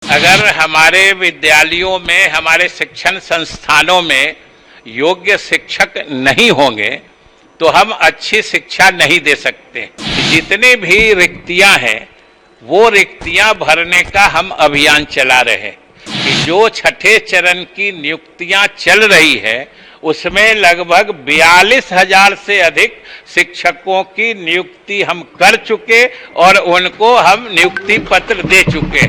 अगर हमारे विद्यालयों में, हमारे शिक्षण संस्थानों में योग्य शिक्षक नहीं होंगे तो हम अच्छी शिक्षा नहीं दे सकते। जितनी भी रिक्तियां हैं वो रिक्तियां भरने का हम अभियान चला रहे हैं कि जो छठे चरण की नियुक्तियां चल रही है उसमें लगभग 42,000 से अधिक शिक्षकों की नियुक्ति हम कर चुके और उनको हम नियुक्ति पत्र दे चुके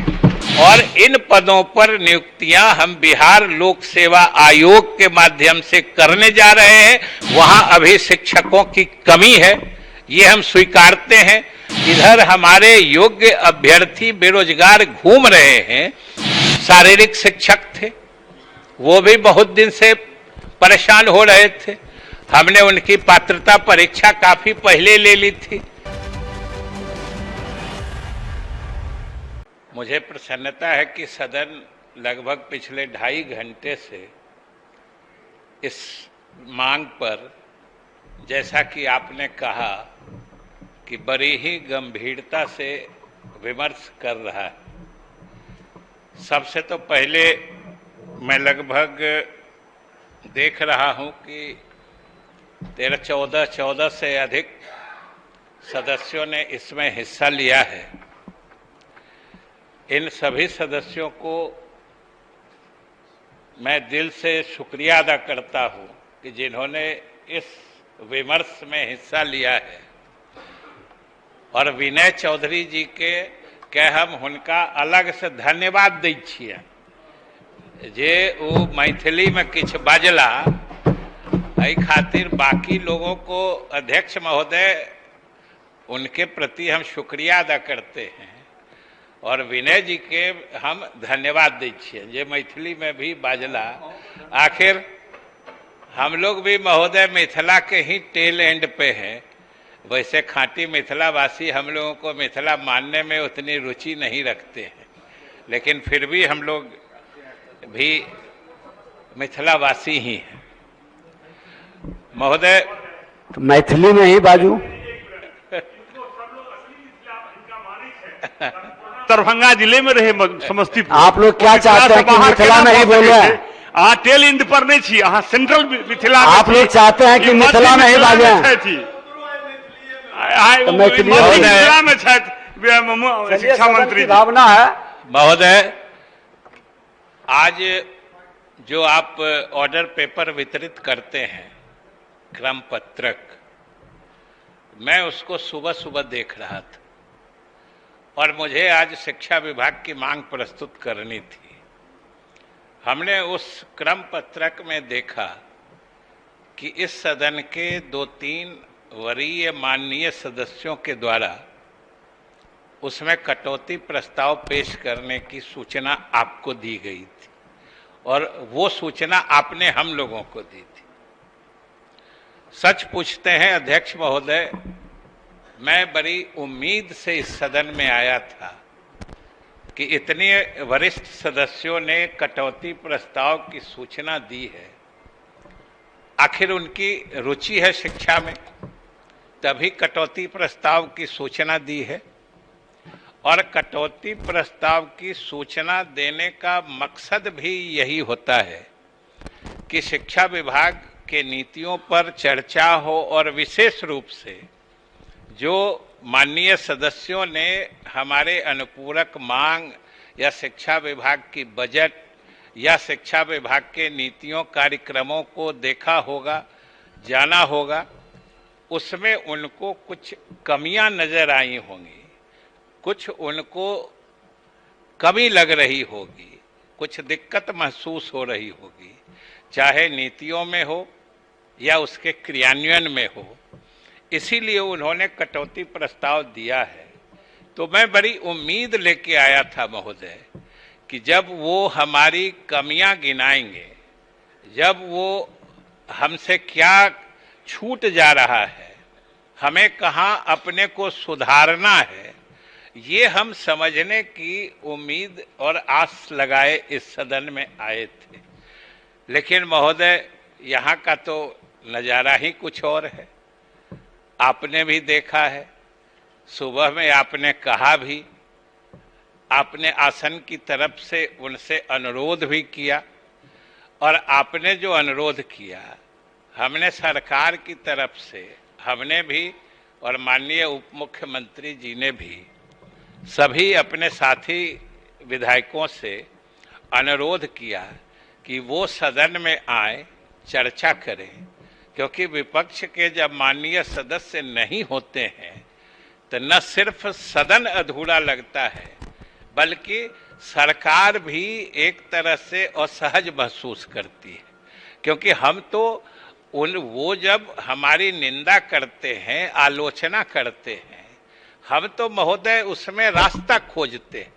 और इन पदों पर नियुक्तियां हम बिहार लोक सेवा आयोग के माध्यम से करने जा रहे हैं। वहां अभी शिक्षकों की कमी है, ये हम स्वीकारते हैं। इधर हमारे योग्य अभ्यर्थी बेरोजगार घूम रहे हैं। शारीरिक शिक्षक थे, वो भी बहुत दिन से परेशान हो रहे थे। हमने उनकी पात्रता परीक्षा काफी पहले ले ली थी। मुझे प्रसन्नता है कि सदन लगभग पिछले 2.5 घंटे से इस मांग पर, जैसा कि आपने कहा, कि बड़ी ही गंभीरता से विमर्श कर रहा है। सबसे तो पहले मैं लगभग देख रहा हूं कि 14 से अधिक सदस्यों ने इसमें हिस्सा लिया है। इन सभी सदस्यों को मैं दिल से शुक्रिया अदा करता हूं कि जिन्होंने इस विमर्श में हिस्सा लिया है। और विनय चौधरी जी के हम हुनका अलग से धन्यवाद दै छियै जे वो मैथिली में किछ बाजला, एहि खातिर बाकी लोगों को अध्यक्ष महोदय उनके प्रति हम शुक्रिया अदा करते हैं और विनय जी के हम धन्यवाद दै छियै जे मैथिली में भी बाजला। आखिर हम लोग भी महोदय मिथिला के ही टेल एंड पे हैं। वैसे खांटी मिथिलावासी हम लोगों को मिथिला मानने में उतनी रुचि नहीं रखते हैं, लेकिन फिर भी हम लोग भी मिथिलावासी ही हैं। महोदय तो मैथिली में ही बाजू। दरभंगा जिले में रहे, समस्तीपुर। आप लोग क्या चाहते हैं कि मिथिला में ही बोले? टेल इंड पर नहीं छी, सेंट्रल मिथिला। आप लोग चाहते हैं कि मिथिला में ही बाजे? तो मिथिला में शिक्षा मंत्री भावना है। महोदय, आज जो आप ऑर्डर पेपर वितरित करते हैं, क्रम पत्रक, मैं उसको सुबह सुबह देख रहा था और मुझे आज शिक्षा विभाग की मांग प्रस्तुत करनी थी। हमने उस क्रम पत्रक में देखा कि इस सदन के 2-3 वरीय माननीय सदस्यों के द्वारा उसमें कटौती प्रस्ताव पेश करने की सूचना आपको दी गई थी और वो सूचना आपने हम लोगों को दी थी। सच पूछते हैं अध्यक्ष महोदय, मैं बड़ी उम्मीद से इस सदन में आया था कि इतने वरिष्ठ सदस्यों ने कटौती प्रस्ताव की सूचना दी है। आखिर उनकी रुचि है शिक्षा में, तभी कटौती प्रस्ताव की सूचना दी है। और कटौती प्रस्ताव की सूचना देने का मकसद भी यही होता है कि शिक्षा विभाग के नीतियों पर चर्चा हो और विशेष रूप से जो माननीय सदस्यों ने हमारे अनुपूरक मांग या शिक्षा विभाग की बजट या शिक्षा विभाग के नीतियों कार्यक्रमों को देखा होगा, जाना होगा, उसमें उनको कुछ कमियां नजर आई होंगी, कुछ उनको कमी लग रही होगी, कुछ दिक्कत महसूस हो रही होगी, चाहे नीतियों में हो या उसके क्रियान्वयन में हो। इसीलिए उन्होंने कटौती प्रस्ताव दिया है। तो मैं बड़ी उम्मीद लेके आया था महोदय कि जब वो हमारी कमियां गिनाएंगे, जब वो हमसे क्या छूट जा रहा है, हमें कहाँ अपने को सुधारना है, ये हम समझने की उम्मीद और आस लगाए इस सदन में आए थे। लेकिन महोदय, यहाँ का तो नज़ारा ही कुछ और है। आपने भी देखा है, सुबह में आपने कहा भी आपने आसन की तरफ से उनसे अनुरोध भी किया और आपने जो अनुरोध किया हमने सरकार की तरफ से हमने भी और माननीय उप मुख्यमंत्री जी ने भी सभी अपने साथी विधायकों से अनुरोध किया कि वो सदन में आए, चर्चा करें, क्योंकि विपक्ष के जब माननीय सदस्य नहीं होते हैं तो न सिर्फ सदन अधूरा लगता है बल्कि सरकार भी एक तरह से असहज महसूस करती है, क्योंकि हम तो वो जब हमारी निंदा करते हैं, आलोचना करते हैं, हम तो महोदय उसमें रास्ता खोजते हैं,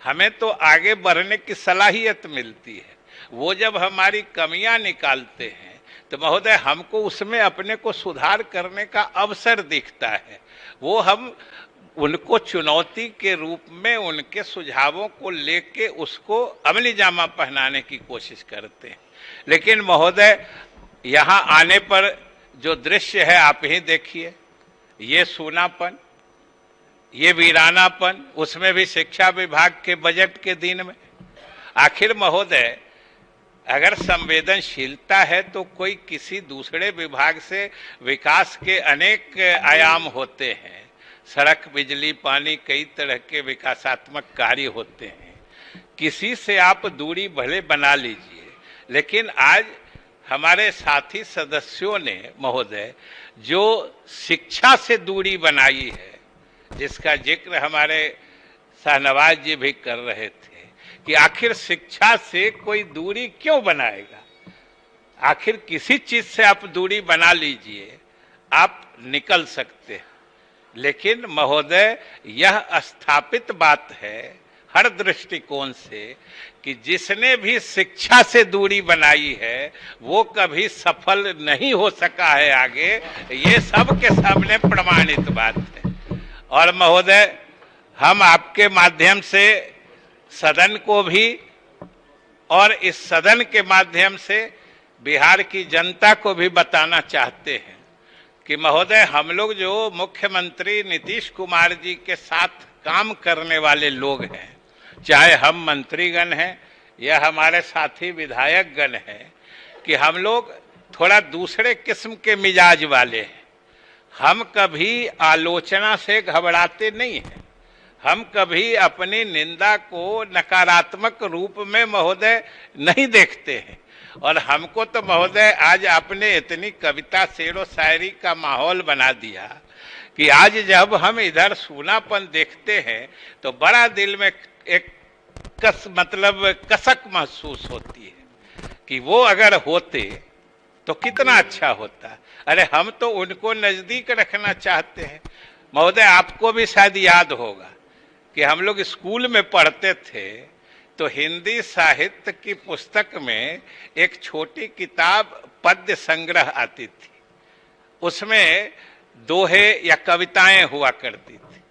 हमें तो आगे बढ़ने की सलाहियत मिलती है। वो जब हमारी कमियां निकालते हैं तो महोदय हमको उसमें अपने को सुधार करने का अवसर दिखता है। वो हम उनको चुनौती के रूप में उनके सुझावों को लेके उसको अमली जामा पहनाने की कोशिश करते हैं। लेकिन महोदय यहाँ आने पर जो दृश्य है आप ही देखिए, ये सूनापन, ये वीरानापन, उसमें भी शिक्षा विभाग के बजट के दिन में। आखिर महोदय अगर संवेदनशीलता है तो कोई किसी दूसरे विभाग से विकास के अनेक आयाम होते हैं, सड़क, बिजली, पानी, कई तरह के विकासात्मक कार्य होते हैं। किसी से आप दूरी भले बना लीजिए, लेकिन आज हमारे साथी सदस्यों ने महोदय जो शिक्षा से दूरी बनाई है, जिसका जिक्र हमारे शाहनवाज जी भी कर रहे थे कि आखिर शिक्षा से कोई दूरी क्यों बनाएगा। आखिर किसी चीज से आप दूरी बना लीजिए, आप निकल सकते हैं, लेकिन महोदय यह स्थापित बात है हर दृष्टिकोण से कि जिसने भी शिक्षा से दूरी बनाई है वो कभी सफल नहीं हो सका है आगे, ये सबके सामने प्रमाणित बात है। और महोदय हम आपके माध्यम से सदन को भी और इस सदन के माध्यम से बिहार की जनता को भी बताना चाहते हैं कि महोदय हम लोग जो मुख्यमंत्री नीतीश कुमार जी के साथ काम करने वाले लोग हैं, चाहे हम मंत्रीगण हैं या हमारे साथी विधायकगण हैं, कि हम लोग थोड़ा दूसरे किस्म के मिजाज वाले हैं। हम कभी आलोचना से घबराते नहीं हैं, हम कभी अपनी निंदा को नकारात्मक रूप में महोदय नहीं देखते हैं। और हमको तो महोदय आज आपने इतनी कविता, शेरो शायरी का माहौल बना दिया कि आज जब हम इधर सूनापन देखते हैं तो बड़ा दिल में एक कसक महसूस होती है कि वो अगर होते तो कितना अच्छा होता। अरे हम तो उनको नजदीक रखना चाहते हैं। महोदय आपको भी शायद याद होगा कि हम लोग स्कूल में पढ़ते थे तो हिंदी साहित्य की पुस्तक में एक छोटी किताब पद्य संग्रह आती थी, उसमें दोहे या कविताएं हुआ करती थी।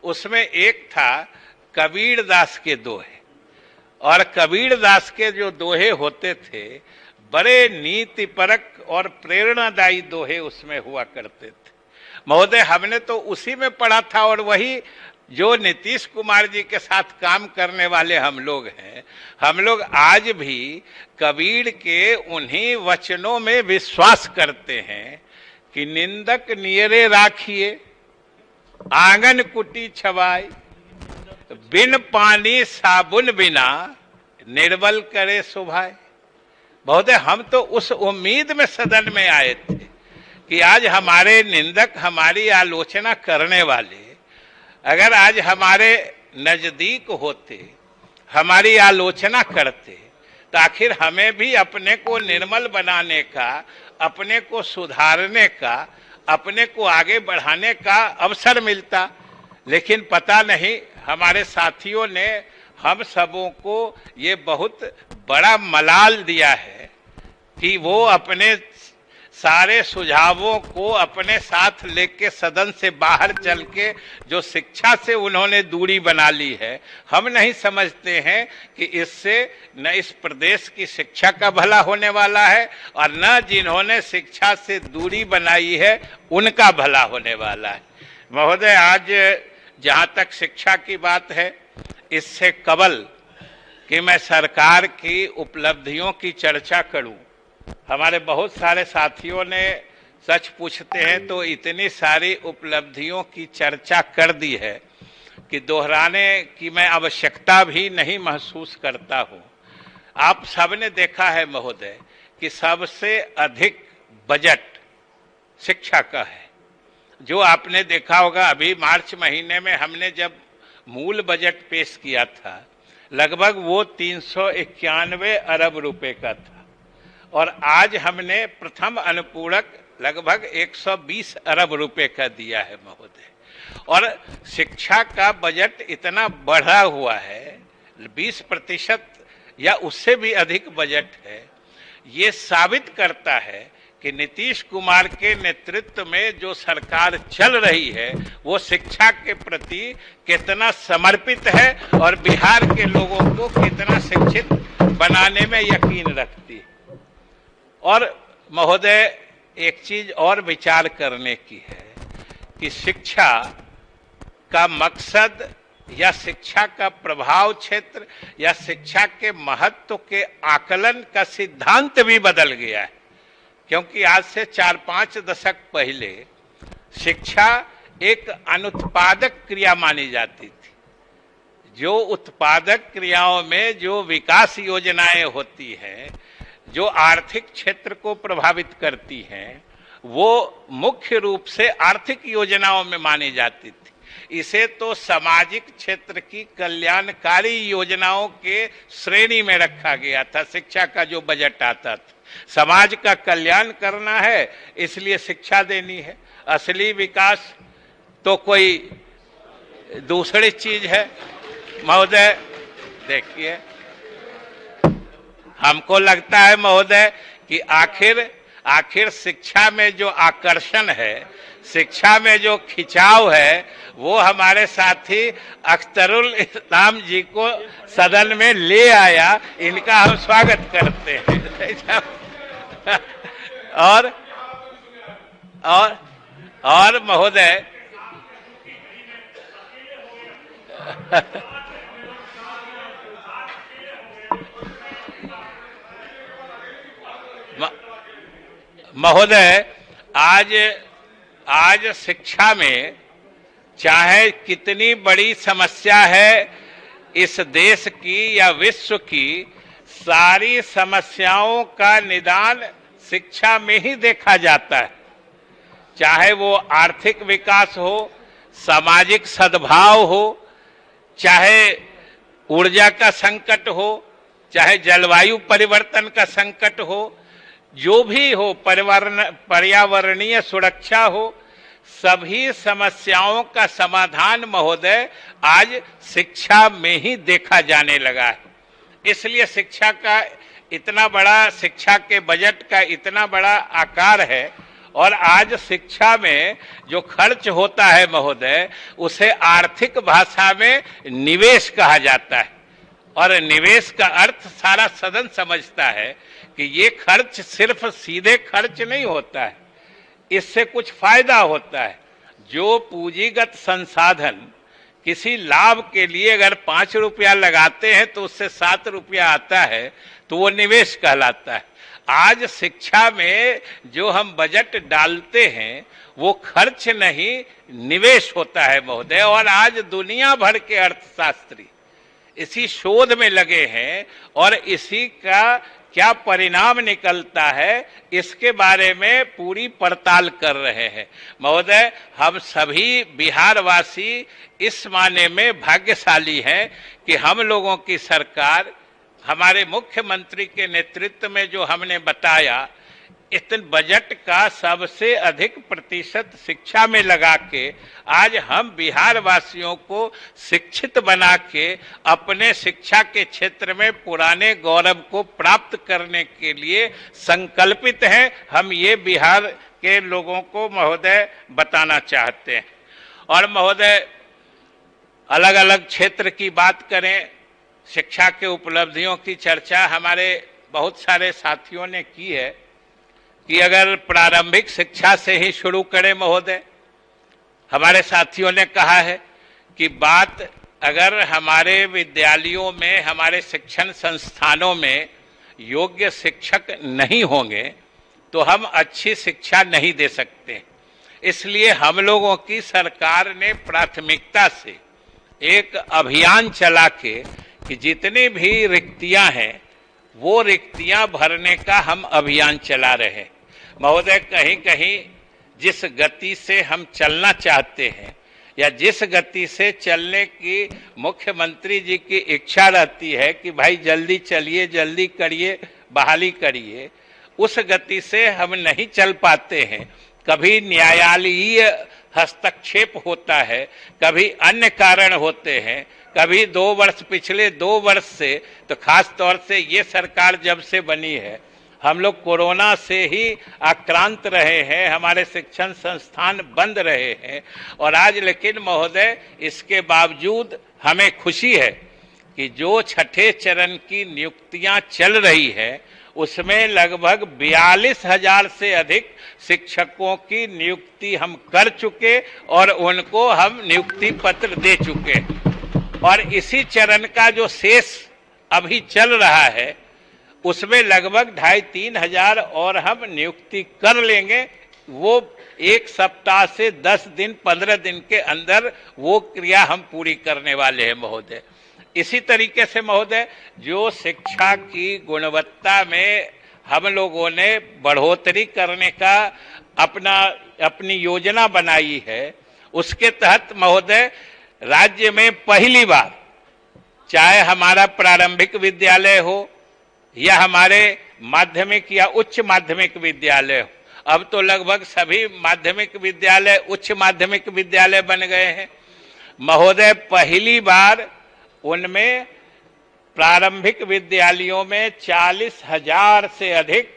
उसमें एक था कबीर दास के दोहे, और कबीर दास के जो दोहे होते थे बड़े नीतिपरक और प्रेरणादायी दोहे उसमें हुआ करते थे। महोदय हमने तो उसी में पढ़ा था, और वही जो नीतीश कुमार जी के साथ काम करने वाले हम लोग हैं, हम लोग आज भी कबीर के उन्हीं वचनों में विश्वास करते हैं कि निंदक नियरे राखिए, आंगन कुटी छवाई, बिन पानी साबुन बिना निर्बल करे सुभाए। महोदय हम तो उस उम्मीद में सदन में आए थे कि आज हमारे निंदक, हमारी आलोचना करने वाले अगर आज हमारे नजदीक होते, हमारी आलोचना करते, तो आखिर हमें भी अपने को निर्मल बनाने का, अपने को सुधारने का, अपने को आगे बढ़ाने का अवसर मिलता। लेकिन पता नहीं हमारे साथियों ने हम सबों को ये बहुत बड़ा मलाल दिया है कि वो अपने सारे सुझावों को अपने साथ लेके सदन से बाहर चल के जो शिक्षा से उन्होंने दूरी बना ली है, हम नहीं समझते हैं कि इससे न इस प्रदेश की शिक्षा का भला होने वाला है और न जिन्होंने शिक्षा से दूरी बनाई है उनका भला होने वाला है। महोदय आज जहाँ तक शिक्षा की बात है, इससे कबल कि मैं सरकार की उपलब्धियों की चर्चा करूं। हमारे बहुत सारे साथियों ने सच पूछते हैं तो इतनी सारी उपलब्धियों की चर्चा कर दी है कि दोहराने की मैं आवश्यकता भी नहीं महसूस करता हूं। आप सबने देखा है महोदय कि सबसे अधिक बजट शिक्षा का है। जो आपने देखा होगा, अभी मार्च महीने में हमने जब मूल बजट पेश किया था, लगभग वो 391 अरब रुपए का था और आज हमने प्रथम अनुपूरक लगभग 120 अरब रुपए का दिया है महोदय। और शिक्षा का बजट इतना बढ़ा हुआ है, 20% या उससे भी अधिक बजट है। ये साबित करता है कि नीतीश कुमार के नेतृत्व में जो सरकार चल रही है वो शिक्षा के प्रति कितना समर्पित है और बिहार के लोगों को कितना शिक्षित बनाने में यकीन रखती है। और महोदय, एक चीज और विचार करने की है कि शिक्षा का मकसद या शिक्षा का प्रभाव क्षेत्र या शिक्षा के महत्व के आकलन का सिद्धांत भी बदल गया है। क्योंकि आज से 4-5 दशक पहले शिक्षा एक अनुत्पादक क्रिया मानी जाती थी। जो उत्पादक क्रियाओं में जो विकास योजनाएं होती हैं, जो आर्थिक क्षेत्र को प्रभावित करती हैं, वो मुख्य रूप से आर्थिक योजनाओं में मानी जाती थी। इसे तो सामाजिक क्षेत्र की कल्याणकारी योजनाओं के श्रेणी में रखा गया था। शिक्षा का जो बजट आता था, समाज का कल्याण करना है इसलिए शिक्षा देनी है। असली विकास तो कोई दूसरी चीज है महोदय। देखिए, हमको लगता है महोदय कि आखिर शिक्षा में जो आकर्षण है, शिक्षा में जो खिंचाव है, वो हमारे साथी अख्तरुल इस्लाम जी को सदन में ले आया। इनका हम स्वागत करते हैं। और महोदय, महोदय, आज शिक्षा में चाहे कितनी बड़ी समस्या है इस देश की या विश्व की, सारी समस्याओं का निदान शिक्षा में ही देखा जाता है। चाहे वो आर्थिक विकास हो, सामाजिक सद्भाव हो, चाहे ऊर्जा का संकट हो, चाहे जलवायु परिवर्तन का संकट हो, जो भी हो, पर्यावरणीय सुरक्षा हो, सभी समस्याओं का समाधान महोदय आज शिक्षा में ही देखा जाने लगा है। इसलिए शिक्षा का इतना बड़ा, शिक्षा के बजट का इतना बड़ा आकार है। और आज शिक्षा में जो खर्च होता है महोदय, उसे आर्थिक भाषा में निवेश कहा जाता है। और निवेश का अर्थ सारा सदन समझता है कि ये खर्च सिर्फ सीधे खर्च नहीं होता है, इससे कुछ फायदा होता है। जो पूंजीगत संसाधन किसी लाभ के लिए अगर 5 रुपया लगाते हैं तो उससे 7 रुपया आता है, तो वो निवेश कहलाता है। आज शिक्षा में जो हम बजट डालते हैं वो खर्च नहीं, निवेश होता है महोदय। और आज दुनिया भर के अर्थशास्त्री इसी शोध में लगे हैं और इसी का क्या परिणाम निकलता है इसके बारे में पूरी पड़ताल कर रहे हैं महोदय। हम सभी बिहारवासी इस माने में भाग्यशाली हैं कि हम लोगों की सरकार, हमारे मुख्यमंत्री के नेतृत्व में जो हमने बताया, इतने बजट का सबसे अधिक प्रतिशत शिक्षा में लगा के आज हम बिहार वासियों को शिक्षित बना के अपने शिक्षा के क्षेत्र में पुराने गौरव को प्राप्त करने के लिए संकल्पित हैं। हम ये बिहार के लोगों को महोदय बताना चाहते हैं। और महोदय, अलग अलग क्षेत्र की बात करें, शिक्षा के उपलब्धियों की चर्चा हमारे बहुत सारे साथियों ने की है कि अगर प्रारंभिक शिक्षा से ही शुरू करें महोदय, हमारे साथियों ने कहा है कि बात अगर हमारे विद्यालयों में, हमारे शिक्षण संस्थानों में योग्य शिक्षक नहीं होंगे तो हम अच्छी शिक्षा नहीं दे सकते। इसलिए हम लोगों की सरकार ने प्राथमिकता से एक अभियान चला के कि जितनी भी रिक्तियां हैं वो रिक्तियां भरने का हम अभियान चला रहे हैं। महोदय, कहीं कहीं जिस गति से हम चलना चाहते हैं या जिस गति से चलने की मुख्यमंत्री जी की इच्छा रहती है कि भाई जल्दी चलिए, जल्दी करिए, बहाली करिए, उस गति से हम नहीं चल पाते हैं। कभी न्यायालयीय हस्तक्षेप होता है, कभी अन्य कारण होते हैं, कभी 2 वर्ष, पिछले 2 वर्ष से तो खास तौर से ये सरकार जब से बनी है हम लोग कोरोना से ही आक्रांत रहे हैं, हमारे शिक्षण संस्थान बंद रहे हैं। और आज लेकिन महोदय इसके बावजूद हमें खुशी है कि जो छठे चरण की नियुक्तियां चल रही है उसमें लगभग 42,000 से अधिक शिक्षकों की नियुक्ति हम कर चुके और उनको हम नियुक्ति पत्र दे चुके। और इसी चरण का जो शेष अभी चल रहा है उसमें लगभग 2,500-3 हजार और हम नियुक्ति कर लेंगे। वो 1 सप्ताह से 10 दिन 15 दिन के अंदर वो क्रिया हम पूरी करने वाले हैं महोदय। इसी तरीके से महोदय जो शिक्षा की गुणवत्ता में हम लोगों ने बढ़ोतरी करने का अपनी योजना बनाई है, उसके तहत महोदय राज्य में पहली बार, चाहे हमारा प्रारंभिक विद्यालय हो या हमारे माध्यमिक या उच्च माध्यमिक विद्यालय हो, अब तो लगभग सभी माध्यमिक विद्यालय उच्च माध्यमिक विद्यालय बन गए हैं महोदय। पहली बार उनमें प्रारंभिक विद्यालयों में 40,000 से अधिक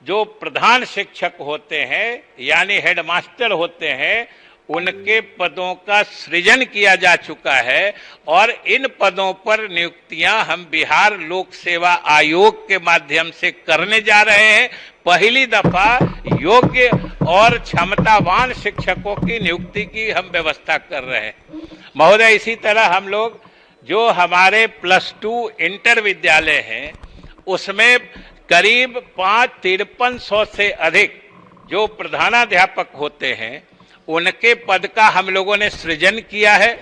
जो प्रधान शिक्षक होते हैं यानी हेडमास्टर होते हैं, उनके पदों का सृजन किया जा चुका है। और इन पदों पर नियुक्तियां हम बिहार लोक सेवा आयोग के माध्यम से करने जा रहे हैं। पहली दफा योग्य और क्षमतावान शिक्षकों की नियुक्ति की हम व्यवस्था कर रहे हैं महोदय। इसी तरह हम लोग जो हमारे +2 इंटर विद्यालय हैं उसमें करीब 5300 से अधिक जो प्रधानाध्यापक होते हैं उनके पद का हम लोगों ने सृजन किया है।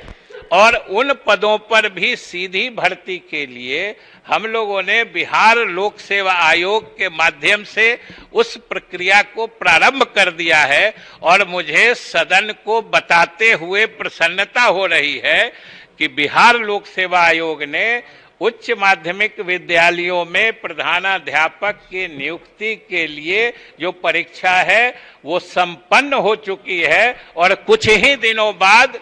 और उन पदों पर भी सीधी भर्ती के लिए हम लोगों ने बिहार लोक सेवा आयोग के माध्यम से उस प्रक्रिया को प्रारंभ कर दिया है। और मुझे सदन को बताते हुए प्रसन्नता हो रही है कि बिहार लोक सेवा आयोग ने उच्च माध्यमिक विद्यालयों में प्रधानाध्यापक की नियुक्ति के लिए जो परीक्षा है वो संपन्न हो चुकी है। और कुछ ही दिनों बाद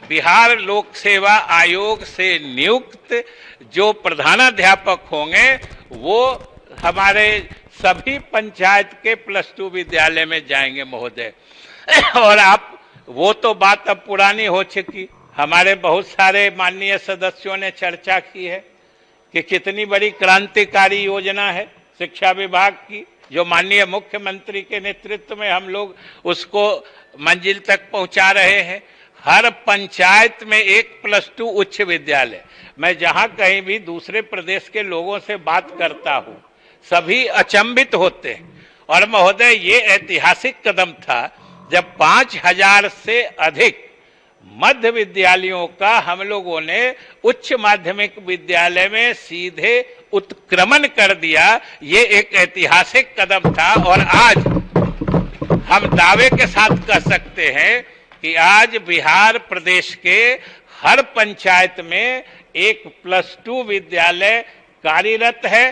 बिहार लोक सेवा आयोग से नियुक्त जो प्रधानाध्यापक होंगे वो हमारे सभी पंचायत के +2 विद्यालय में जाएंगे महोदय। और आप वो तो बात अब पुरानी हो चुकी, हमारे बहुत सारे माननीय सदस्यों ने चर्चा की है कि कितनी बड़ी क्रांतिकारी योजना है शिक्षा विभाग की, जो माननीय मुख्यमंत्री के नेतृत्व में हम लोग उसको मंजिल तक पहुंचा रहे हैं। हर पंचायत में एक +2 उच्च विद्यालय। मैं जहां कहीं भी दूसरे प्रदेश के लोगों से बात करता हूं सभी अचंभित होते हैं। और महोदय ये ऐतिहासिक कदम था जब 5,000 से अधिक मध्य विद्यालयों का हम लोगों ने उच्च माध्यमिक विद्यालय में सीधे उत्क्रमण कर दिया। ये एक ऐतिहासिक कदम था। और आज हम दावे के साथ कह सकते हैं कि आज बिहार प्रदेश के हर पंचायत में एक +2 विद्यालय कार्यरत है।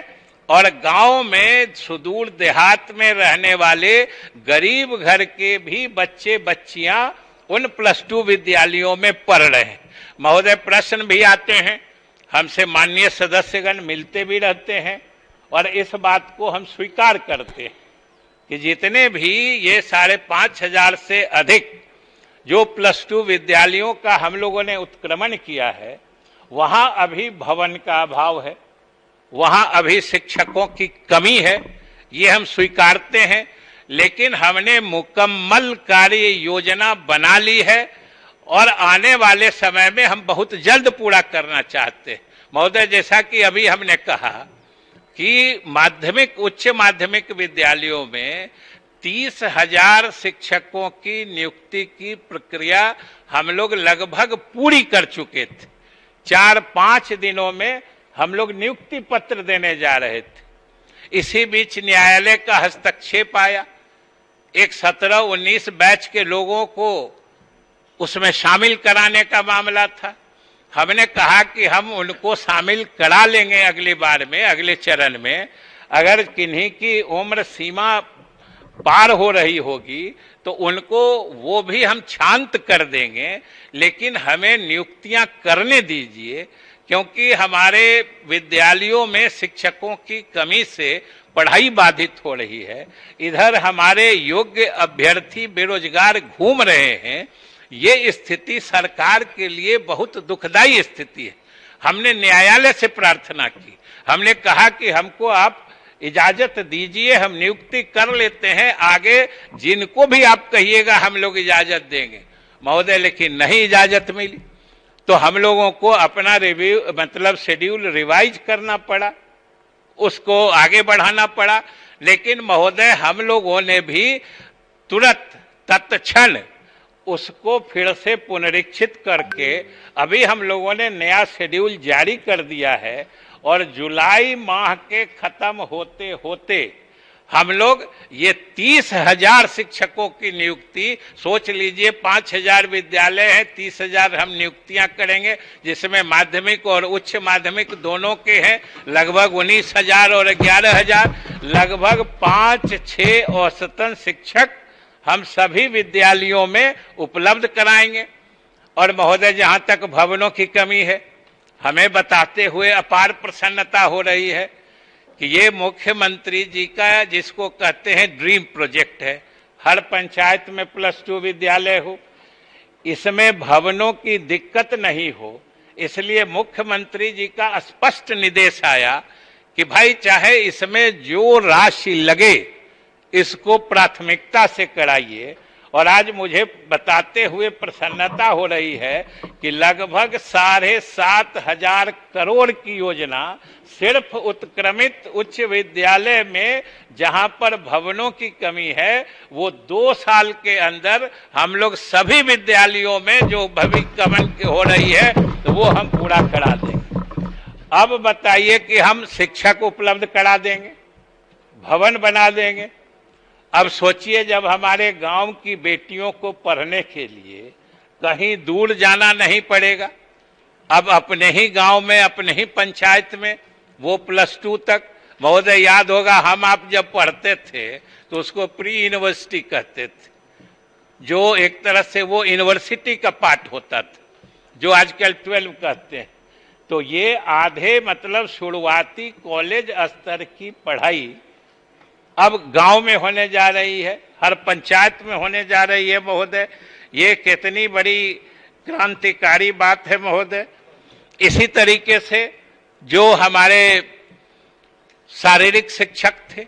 और गांव में सुदूर देहात में रहने वाले गरीब घर के भी बच्चे बच्चियां उन +2 विद्यालयों में पढ़ रहे हैं महोदय। प्रश्न भी आते हैं, हमसे माननीय सदस्यगण मिलते भी रहते हैं और इस बात को हम स्वीकार करते हैं कि जितने भी ये 5,500 से अधिक जो +2 विद्यालयों का हम लोगों ने उत्क्रमण किया है वहां अभी भवन का अभाव है, वहां अभी शिक्षकों की कमी है, ये हम स्वीकारते हैं। लेकिन हमने मुकम्मल कार्य योजना बना ली है और आने वाले समय में हम बहुत जल्द पूरा करना चाहते हैं। महोदय, जैसा कि अभी हमने कहा कि माध्यमिक उच्च माध्यमिक विद्यालयों में 30,000 शिक्षकों की नियुक्ति की प्रक्रिया हम लोग लगभग पूरी कर चुके थे। 4-5 दिनों में हम लोग नियुक्ति पत्र देने जा रहे थे। इसी बीच न्यायालय का हस्तक्षेप आया। एक 17-19 बैच के लोगों को उसमें शामिल कराने का मामला था। हमने कहा कि हम उनको शामिल करा लेंगे अगली बार में, अगले चरण में। अगर किन्हीं की उम्र सीमा पार हो रही होगी तो उनको वो भी हम शांत कर देंगे, लेकिन हमें नियुक्तियां करने दीजिए, क्योंकि हमारे विद्यालयों में शिक्षकों की कमी से पढ़ाई बाधित हो रही है। इधर हमारे योग्य अभ्यर्थी बेरोजगार घूम रहे हैं। ये स्थिति सरकार के लिए बहुत दुखदाई स्थिति है। हमने न्यायालय से प्रार्थना की, हमने कहा कि हमको आप इजाजत दीजिए, हम नियुक्ति कर लेते हैं, आगे जिनको भी आप कहिएगा हम लोग इजाजत देंगे। महोदय, लेकिन नहीं इजाजत मिली तो हम लोगों को अपना शेड्यूल रिवाइज करना पड़ा, उसको आगे बढ़ाना पड़ा। लेकिन महोदय, हम लोगों ने भी तुरंत तत्क्षण उसको फिर से पुनरीक्षित करके अभी हम लोगों ने नया शेड्यूल जारी कर दिया है और जुलाई माह के खत्म होते होते हम लोग ये 30,000 शिक्षकों की नियुक्ति, सोच लीजिए 5,000 विद्यालय हैं, 30,000 हम नियुक्तियां करेंगे, जिसमें माध्यमिक और उच्च माध्यमिक दोनों के हैं लगभग 19,000 और 11,000, लगभग 5-6 औसतन शिक्षक हम सभी विद्यालयों में उपलब्ध कराएंगे। और महोदय, जहां तक भवनों की कमी है, हमें बताते हुए अपार प्रसन्नता हो रही है कि ये मुख्यमंत्री जी का, जिसको कहते हैं ड्रीम प्रोजेक्ट है, हर पंचायत में +2 विद्यालय हो, इसमें भवनों की दिक्कत नहीं हो। इसलिए मुख्यमंत्री जी का स्पष्ट निर्देश आया कि भाई चाहे इसमें जो राशि लगे इसको प्राथमिकता से कराइए। और आज मुझे बताते हुए प्रसन्नता हो रही है कि लगभग 7,500 करोड़ की योजना सिर्फ उत्क्रमित उच्च विद्यालय में, जहां पर भवनों की कमी है, वो 2 साल के अंदर हम लोग सभी विद्यालयों में जो भविष्यवाणी हो रही है तो वो हम पूरा करा देंगे। अब बताइए कि हम शिक्षक उपलब्ध करा देंगे, भवन बना देंगे। अब सोचिए, जब हमारे गांव की बेटियों को पढ़ने के लिए कहीं दूर जाना नहीं पड़ेगा, अब अपने ही गांव में, अपने ही पंचायत में, वो +2 तक। महोदय, याद होगा हम आप जब पढ़ते थे तो उसको प्री यूनिवर्सिटी कहते थे, जो एक तरह से वो यूनिवर्सिटी का पार्ट होता था, जो आजकल 12 कहते हैं। तो ये आधे शुरुआती कॉलेज स्तर की पढ़ाई अब गांव में होने जा रही है, हर पंचायत में होने जा रही है। महोदय, ये कितनी बड़ी क्रांतिकारी बात है महोदय। इसी तरीके से जो हमारे शारीरिक शिक्षक थे,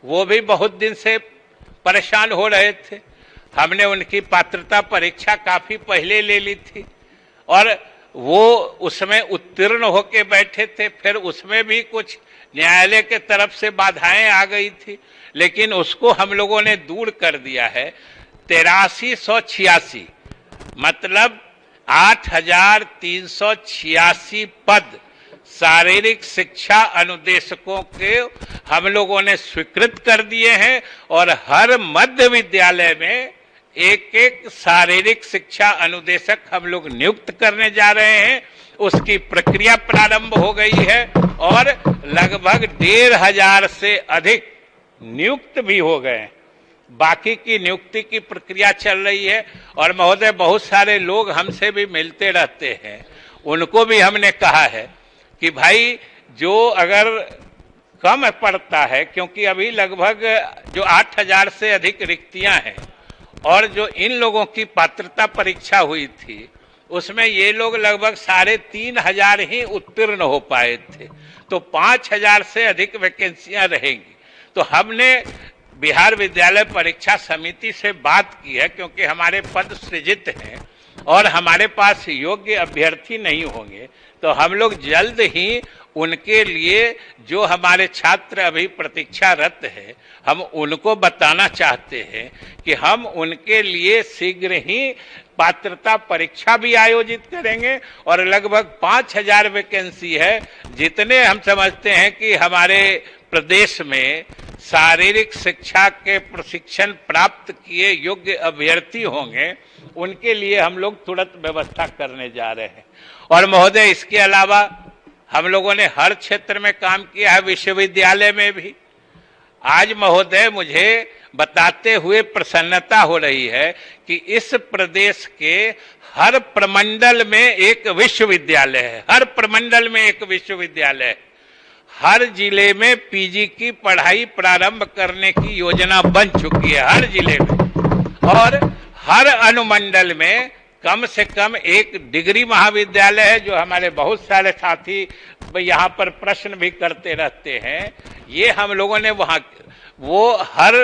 वो भी बहुत दिन से परेशान हो रहे थे। हमने उनकी पात्रता परीक्षा काफी पहले ले ली थी और वो उसमें उत्तीर्ण होके बैठे थे। फिर उसमें भी कुछ न्यायालय के तरफ से बाधाएं आ गई थी, लेकिन उसको हम लोगों ने दूर कर दिया है। 8386 मतलब 8,386 पद शारीरिक शिक्षा अनुदेशकों के हम लोगों ने स्वीकृत कर दिए हैं और हर मध्य विद्यालय में एक शारीरिक शिक्षा अनुदेशक हम लोग नियुक्त करने जा रहे हैं। उसकी प्रक्रिया प्रारंभ हो गई है और लगभग 1,500 से अधिक नियुक्त भी हो गए। बाकी की नियुक्ति की प्रक्रिया चल रही है। और महोदय, बहुत सारे लोग हमसे भी मिलते रहते हैं, उनको भी हमने कहा है कि भाई जो अगर कम पड़ता है, क्योंकि अभी लगभग जो 8,000 से अधिक रिक्तियां हैं और जो इन लोगों की पात्रता परीक्षा हुई थी उसमें ये लोग लगभग 3,500 ही उत्तीर्ण हो पाए थे, तो 5,000 से अधिक वैकेंसियां रहेंगी। तो हमने बिहार विद्यालय परीक्षा समिति से बात की है, क्योंकि हमारे पद सृजित हैं और हमारे पास योग्य अभ्यर्थी नहीं होंगे तो हम लोग जल्द ही उनके लिए जो हमारे छात्र अभी प्रतीक्षारत है हम उनको बताना चाहते हैं कि हम उनके लिए शीघ्र ही पात्रता परीक्षा भी आयोजित करेंगे और लगभग 5000 वैकेंसी है। जितने हम समझते हैं कि हमारे प्रदेश में शारीरिक शिक्षा के प्रशिक्षण प्राप्त किए योग्य अभ्यर्थी होंगे उनके लिए हम लोग तुरंत व्यवस्था करने जा रहे हैं। और महोदय, इसके अलावा हम लोगों ने हर क्षेत्र में काम किया है, विश्वविद्यालय में भी। आज महोदय मुझे बताते हुए प्रसन्नता हो रही है कि इस प्रदेश के हर प्रमंडल में एक विश्वविद्यालय है, हर प्रमंडल में एक विश्वविद्यालय है। हर जिले में पीजी की पढ़ाई प्रारंभ करने की योजना बन चुकी है, हर जिले में। और हर अनुमंडल में कम से कम एक डिग्री महाविद्यालय है, जो हमारे बहुत सारे साथी यहाँ पर प्रश्न भी करते रहते हैं। ये हम लोगों ने वहाँ वो हर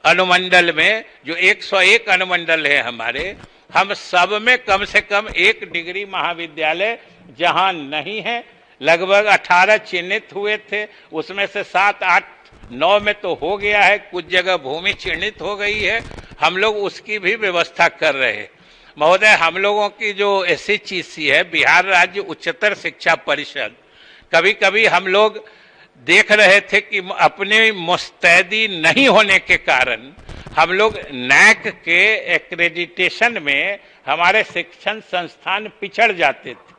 अनुमंडल में जो 101 अनुमंडल है हमारे, हम सब में कम से कम एक डिग्री महाविद्यालय जहाँ नहीं है, लगभग 18 चिन्हित हुए थे, उसमें से 7, 8, 9 में तो हो गया है, कुछ जगह भूमि चिन्हित हो गई है, हम लोग उसकी भी व्यवस्था कर रहे हैं। महोदय, हम लोगों की जो SHEC है, बिहार राज्य उच्चतर शिक्षा परिषद, कभी कभी हम लोग देख रहे थे कि अपनी मुस्तैदी नहीं होने के कारण हम लोग NAC के एक्रेडिटेशन में हमारे शिक्षण संस्थान पिछड़ जाते थे।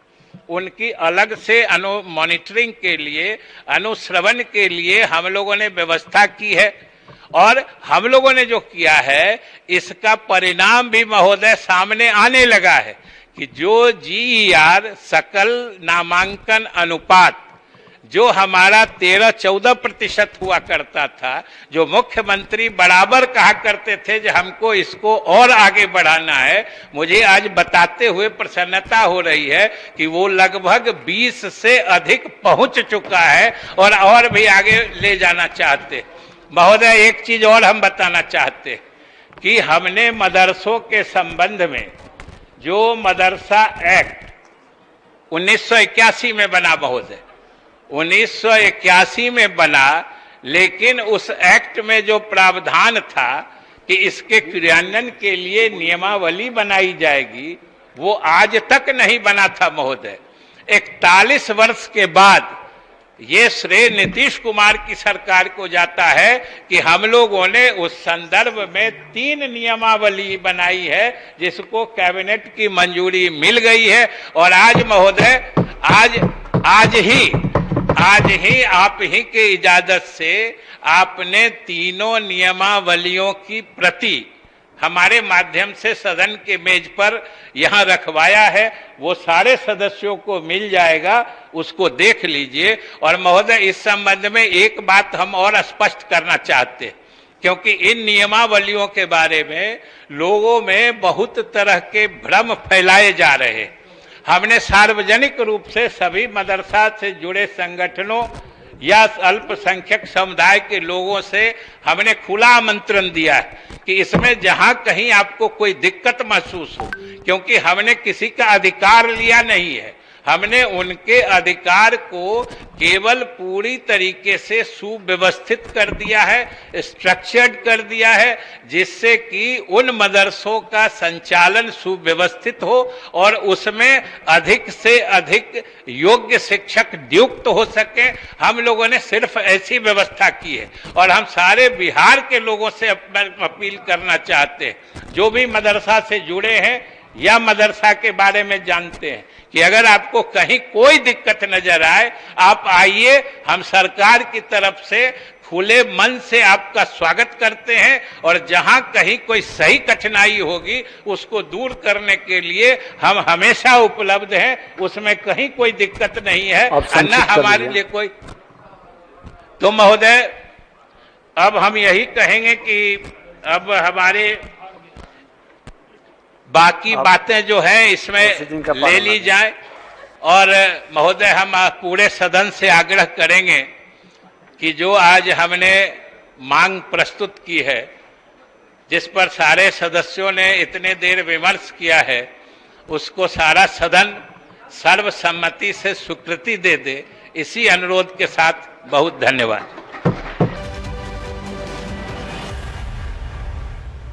उनकी अलग से मॉनिटरिंग के लिए, अनुश्रवण के लिए हम लोगों ने व्यवस्था की है। और हम लोगों ने जो किया है इसका परिणाम भी महोदय सामने आने लगा है कि जो GER सकल नामांकन अनुपात जो हमारा 13-14% हुआ करता था, जो मुख्यमंत्री बराबर कहा करते थे कि हमको इसको और आगे बढ़ाना है, मुझे आज बताते हुए प्रसन्नता हो रही है कि वो लगभग 20 से अधिक पहुंच चुका है और भी आगे ले जाना चाहते। महोदय, एक चीज और हम बताना चाहते कि हमने मदरसों के संबंध में जो मदरसा एक्ट 1981 में बना, महोदय 1981 में बना, लेकिन उस एक्ट में जो प्रावधान था कि इसके क्रियान्वयन के लिए नियमावली बनाई जाएगी, वो आज तक नहीं बना था महोदय। 41 वर्ष के बाद ये श्रेय नीतीश कुमार की सरकार को जाता है कि हम लोगों ने उस संदर्भ में 3 नियमावली बनाई है, जिसको कैबिनेट की मंजूरी मिल गई है। और आज महोदय, आज ही आप ही के इजाजत से आपने तीनों नियमावलियों की प्रति हमारे माध्यम से सदन के मेज पर यहाँ रखवाया है। वो सारे सदस्यों को मिल जाएगा, उसको देख लीजिए। और महोदय, इस संबंध में एक बात हम और स्पष्ट करना चाहते हैं, क्योंकि इन नियमावलियों के बारे में लोगों में बहुत तरह के भ्रम फैलाए जा रहे हैं। हमने सार्वजनिक रूप से सभी मदरसा से जुड़े संगठनों या अल्पसंख्यक समुदाय के लोगों से हमने खुला आमंत्रण दिया है कि इसमें जहां कहीं आपको कोई दिक्कत महसूस हो, क्योंकि हमने किसी का अधिकार लिया नहीं है, हमने उनके अधिकार को केवल पूरी तरीके से सुव्यवस्थित कर दिया है, स्ट्रक्चर्ड कर दिया है, जिससे कि उन मदरसों का संचालन सुव्यवस्थित हो और उसमें अधिक से अधिक योग्य शिक्षक नियुक्त हो सके। हम लोगों ने सिर्फ ऐसी व्यवस्था की है। और हम सारे बिहार के लोगों से अपील करना चाहते हैं, जो भी मदरसा से जुड़े हैं या मदरसा के बारे में जानते हैं, कि अगर आपको कहीं कोई दिक्कत नजर आए, आप आइए। हम सरकार की तरफ से खुले मन से आपका स्वागत करते हैं और जहां कहीं कोई सही कठिनाई होगी उसको दूर करने के लिए हम हमेशा उपलब्ध हैं, उसमें कहीं कोई दिक्कत नहीं है, न हमारे लिए कोई। तो महोदय, अब हम यही कहेंगे कि अब हमारे बाकी बातें जो है इसमें ले ली जाए। और महोदय, हम पूरे सदन से आग्रह करेंगे कि जो आज हमने मांग प्रस्तुत की है, जिस पर सारे सदस्यों ने इतने देर विमर्श किया है, उसको सारा सदन सर्वसम्मति से स्वीकृति दे दे, इसी अनुरोध के साथ बहुत धन्यवाद।